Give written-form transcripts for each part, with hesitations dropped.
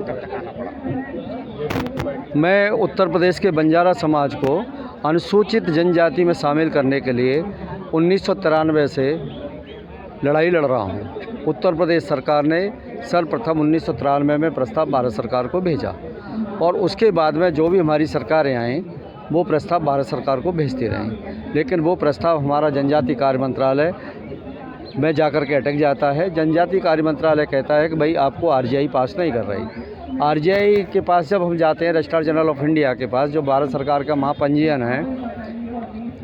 मंत्र तकाना पड़ा? मैं उत्तर प्रदेश के बंजारा समाज को अनुसूचित जनजाति में शामिल करने के लिए 1993 से लड़ाई लड़ रहा हूँ। उत्तर प्रदेश सरकार ने सर्वप्रथम 1993 में प्रस्ताव भारत सरकार को भेजा और उसके बाद में जो भी हमारी सरकारें आएँ वो प्रस्ताव भारत सरकार को भेजते रहें, लेकिन वो प्रस्ताव हमारा जनजाति कार्य मंत्रालय में जाकर के अटक जाता है। जनजाति कार्य मंत्रालय कहता है कि भाई आपको आरजीआई पास नहीं कर रही। आरजीआई के पास जब हम जाते हैं, रजिस्ट्रार जनरल ऑफ इंडिया के पास, जो भारत सरकार का महापंजीयन है,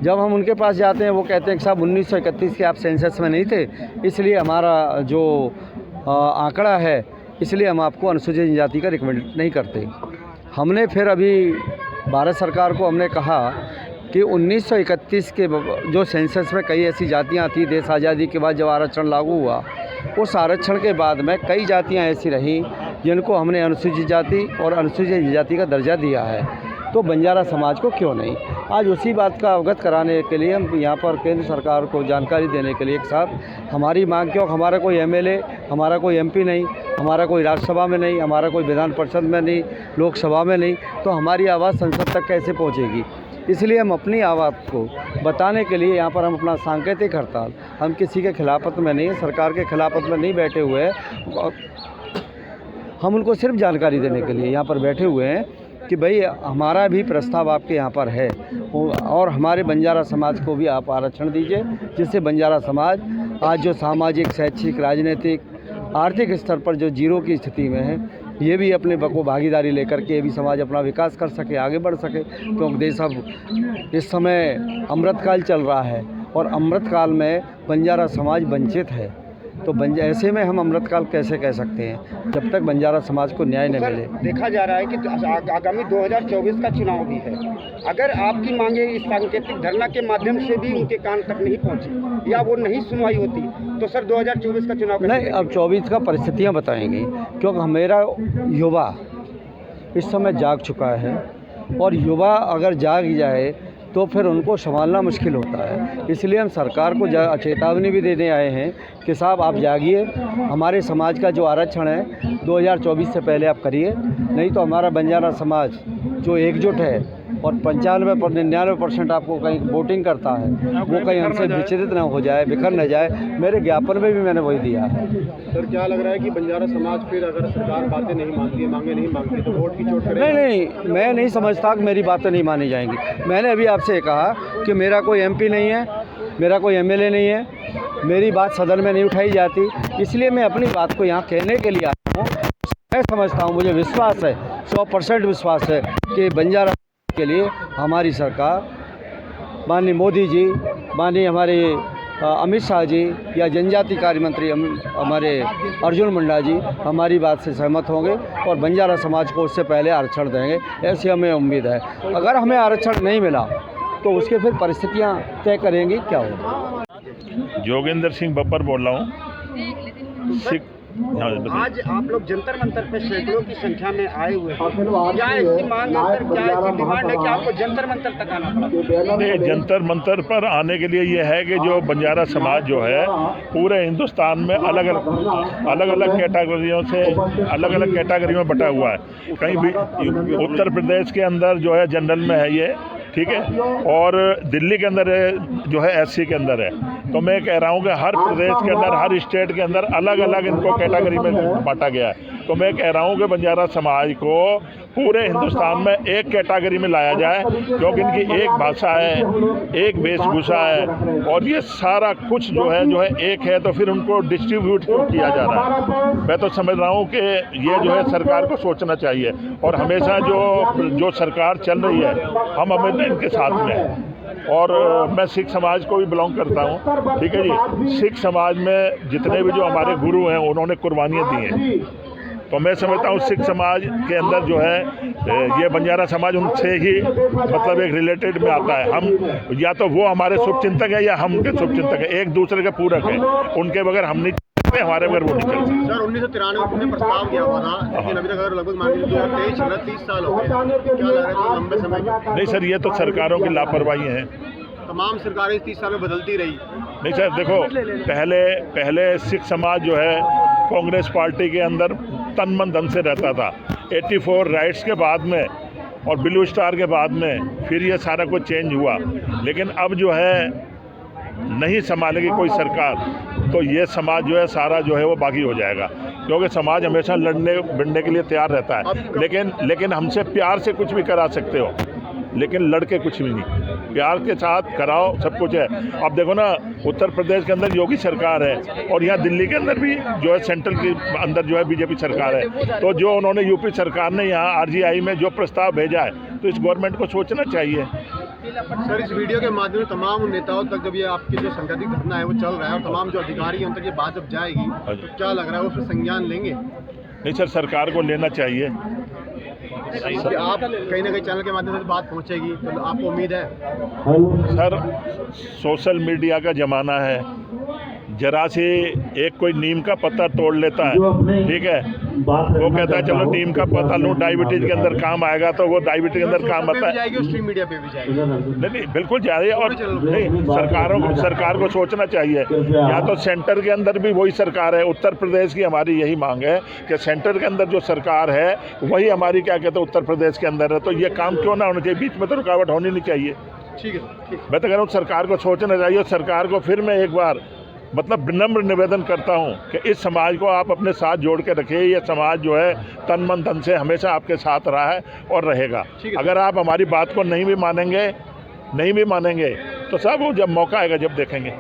जब हम उनके पास जाते हैं वो कहते हैं कि साहब 1931 के आप सेंसस में नहीं थे, इसलिए हमारा जो आंकड़ा है इसलिए हम आपको अनुसूचित जनजाति का रिकमेंड नहीं करते। हमने फिर अभी भारत सरकार को हमने कहा कि 1931 के जो सेंसस में कई ऐसी जातियां थी, देश आज़ादी के बाद जब आरक्षण लागू हुआ, उस आरक्षण के बाद में कई जातियां ऐसी रहीं जिनको हमने अनुसूचित जाति और अनुसूचित जाति का दर्जा दिया है, तो बंजारा समाज को क्यों नहीं। आज उसी बात का अवगत कराने के लिए हम यहाँ पर केंद्र सरकार को जानकारी देने के लिए एक साथ हमारी मांग, क्यों हमारा कोई एमएलए, हमारा कोई एमपी नहीं, हमारा कोई राज्यसभा में नहीं, हमारा कोई विधान परिषद में नहीं, लोकसभा में नहीं, तो हमारी आवाज़ संसद तक कैसे पहुँचेगी। इसलिए हम अपनी आवाज़ को बताने के लिए यहाँ पर हम अपना सांकेतिक हड़ताल, हम किसी के खिलाफत में नहीं, सरकार के खिलाफत में नहीं बैठे हुए हैं, हम उनको सिर्फ जानकारी देने के लिए यहाँ पर बैठे हुए हैं कि भाई हमारा भी प्रस्ताव आपके यहाँ पर है और हमारे बंजारा समाज को भी आप आरक्षण दीजिए, जिससे बंजारा समाज आज जो सामाजिक, शैक्षिक, राजनीतिक, आर्थिक स्तर पर जो जीरो की स्थिति में है, ये भी अपने को भागीदारी लेकर के ये भी समाज अपना विकास कर सके, आगे बढ़ सके। क्योंकि देश अब इस समय अमृतकाल चल रहा है और अमृतकाल में बंजारा समाज वंचित है, तो ऐसे में हम अमृतकाल कैसे कह सकते हैं जब तक बंजारा समाज को न्याय न मिले। देखा जा रहा है कि आगामी 2024 का चुनाव भी है, अगर आपकी मांगे इस सांकेतिक धरना के माध्यम से भी उनके कान तक नहीं पहुंची या वो नहीं सुनवाई होती, तो सर 2024 का चुनाव नहीं, अब 24 का परिस्थितियाँ बताएंगी, क्योंकि मेरा युवा इस समय जाग चुका है और युवा अगर जाग जाए तो फिर उनको संभालना मुश्किल होता है। इसलिए हम सरकार को चेतावनी भी देने आए हैं कि साहब आप जागिए, हमारे समाज का जो आरक्षण है 2024 से पहले आप करिए, नहीं तो हमारा बंजारा समाज जो एकजुट है और 99% आपको कहीं वोटिंग करता है, वो कहीं हमसे विचलित ना हो जाए, बिखर न जाए। मेरे ज्ञापन में भी मैंने वही दिया है। सर क्या लग रहा है कि बंजारा समाज फिर अगर सरकार बातें नहीं मानती है, मांगे नहीं मांगती, तो वोट की चोट करेगा? नहीं, मैं नहीं समझता कि मेरी बातें नहीं मानी जाएंगी। मैंने अभी आपसे कहा कि मेरा कोई एमपी नहीं है, मेरा कोई एमएलए नहीं है, मेरी बात सदन में नहीं उठाई जाती, इसलिए मैं अपनी बात को यहाँ कहने के लिए आया हूँ। मैं समझता हूँ, मुझे विश्वास है, 100% विश्वास है कि बंजारा के लिए हमारी सरकार, माननीय मोदी जी, माननीय हमारे अमित शाह जी या जनजाति कार्य मंत्री हमारे अर्जुन मुंडा जी हमारी बात से सहमत होंगे और बंजारा समाज को उससे पहले आरक्षण देंगे, ऐसी हमें उम्मीद है। अगर हमें आरक्षण नहीं मिला तो उसके फिर परिस्थितियां तय करेंगी क्या होगा। जोगेंद्र सिंह बब्बर बोल रहा हूँ। आज आप लोग जंतर मंतर पे सैकड़ों की संख्या में आए हुए हैं, क्या ऐसी मांग है सर, क्या ऐसी डिमांड है कि आपको जंतर मंतर तक आना पड़ा? नहीं, जंतर मंतर पर आने के लिए ये है कि जो बंजारा समाज जो है पूरे हिंदुस्तान में अलग अलग कैटेगरियों से अलग अलग कैटेगरी में बटा हुआ है। कहीं भी उत्तर प्रदेश के अंदर जो है जनरल में है ये, ठीक है, और दिल्ली के अंदर जो है एससी के अंदर है। तो मैं कह रहा हूँ कि हर प्रदेश के अंदर, हर स्टेट के अंदर अलग अलग इनको कैटेगरी में बांटा गया है। तो मैं कह रहा हूँ कि बंजारा समाज को पूरे हिंदुस्तान में एक कैटेगरी में लाया जाए, क्योंकि इनकी एक भाषा है, एक वेशभूषा है और ये सारा कुछ जो है एक है, तो फिर उनको डिस्ट्रीब्यूट किया जा रहा है। मैं तो समझ रहा हूँ कि ये जो है सरकार को सोचना चाहिए और हमेशा जो सरकार चल रही है हम हमेशा इनके साथ में हैं। और मैं सिख समाज को भी बिलोंग करता हूँ, ठीक है जी। सिख समाज में जितने भी जो हमारे गुरु हैं उन्होंने कुर्बानियाँ दी हैं, तो मैं समझता हूँ सिख समाज के अंदर जो है ये बंजारा समाज उनसे ही मतलब एक रिलेटेड में आता है। हम या तो वो हमारे शुभचिंतक है या हम उनके शुभचिंतक है, एक दूसरे के पूरक है। उनके बगैर हम नहीं चलते, हमारे बगैर वो नहीं चलते। सर 1993 में प्रस्ताव किया हुआ था, लेकिन अभी तक अगर लगभग मान लीजिए 2023 30 साल हो गए, क्या लग रहा है लंबे समय? नहीं सर, ये तो सरकारों की लापरवाही है। तमाम सरकारें 30 साल में बदलती रही। नहीं सर, देखो पहले सिख समाज जो है कांग्रेस पार्टी के अंदर तन मन धन से रहता था। 84 राइट्स के बाद में और ब्लू स्टार के बाद में फिर ये सारा कुछ चेंज हुआ, लेकिन अब जो है नहीं संभालेगी कोई सरकार तो ये समाज जो है सारा जो है वो बागी हो जाएगा, क्योंकि समाज हमेशा लड़ने भिड़ने के लिए तैयार रहता है। लेकिन हमसे प्यार से कुछ भी करा सकते हो, लेकिन लड़के कुछ भी नहीं, प्यार के साथ कराओ, सब कुछ है। अब देखो ना, उत्तर प्रदेश के अंदर योगी सरकार है और यहाँ दिल्ली के अंदर भी जो है सेंट्रल के अंदर जो है बीजेपी सरकार है। तो जो उन्होंने यूपी सरकार ने यहाँ आरजीआई में जो प्रस्ताव भेजा है तो इस गवर्नमेंट को सोचना चाहिए। सर, इस वीडियो के माध्यम से तमाम नेताओं तक जब ये आपकी जो संगठित घटना है वो चल रहा है और तमाम जो अधिकारी हैं उन तक ये बात जब जाएगी तो क्या लग रहा है, उसमें संज्ञान लेंगे? नहीं सर, सरकार को लेना चाहिए। आप कहीं ना कहीं चैनल के माध्यम से बात पहुंचेगी तो आपको उम्मीद है? सर, सोशल मीडिया का ज़माना है, जरा से एक कोई नीम का पत्ता तोड़ लेता है, ठीक है, वो कहता है चलो नीम का पत्ता लूँ, डायबिटीज के अंदर काम आएगा, तो वो डायबिटीज के अंदर काम आता है। स्ट्रीम मीडिया पे भी जाएगी? नहीं, बिल्कुल जा रही है। और नहीं, सरकार को सोचना चाहिए, या तो सेंटर के अंदर भी वही सरकार है। उत्तर प्रदेश की हमारी यही मांग है कि सेंटर के अंदर जो सरकार है वही हमारी क्या कहते हैं उत्तर प्रदेश के अंदर है, तो ये काम क्यों ना होना चाहिए, बीच में तो रुकावट होनी नहीं चाहिए। ठीक है, मैं तो कह रहा हूँ सरकार को सोचना चाहिए। सरकार को फिर मैं एक बार मतलब विनम्र निवेदन करता हूँ कि इस समाज को आप अपने साथ जोड़ के रखिए। ये समाज जो है तन मन धन से हमेशा आपके साथ रहा है और रहेगा। अगर आप हमारी बात को नहीं भी मानेंगे तो सब वो जब मौका आएगा जब देखेंगे।